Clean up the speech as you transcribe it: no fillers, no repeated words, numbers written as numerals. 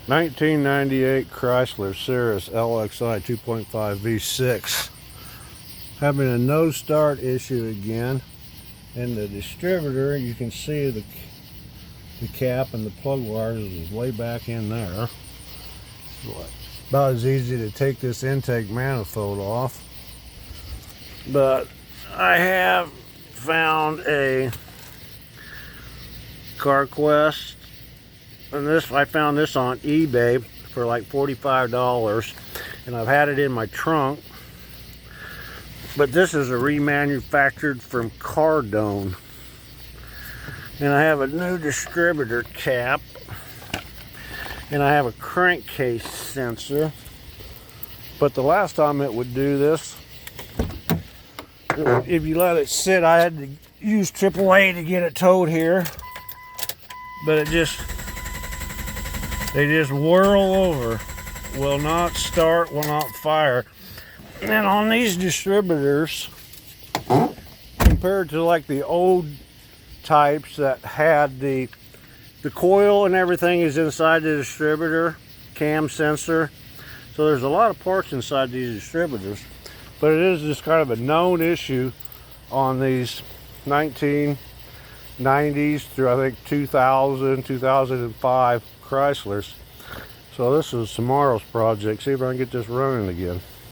1998 Chrysler Cirrus LXI 2.5 V6. Having a no start issue again. And the distributor, you can see the cap and the plug wires is way back in there. About as easy to take this intake manifold off. But I have found a CarQuest, and I found this on eBay for like $45, and I've had it in my trunk. But this is a remanufactured from Cardone, and I have a new distributor cap, and I have a crankcase sensor. But the last time it would do this, if you let it sit, I had to use AAA to get it towed here, but they just whirl over, will not start, will not fire. And on these distributors, compared to like the old types that had the coil and everything is inside the distributor, cam sensor. So there's a lot of parts inside these distributors. But it is just kind of a known issue on these 1990s through I think 2000, 2005 Chryslers. So this is tomorrow's project. See if I can get this running again.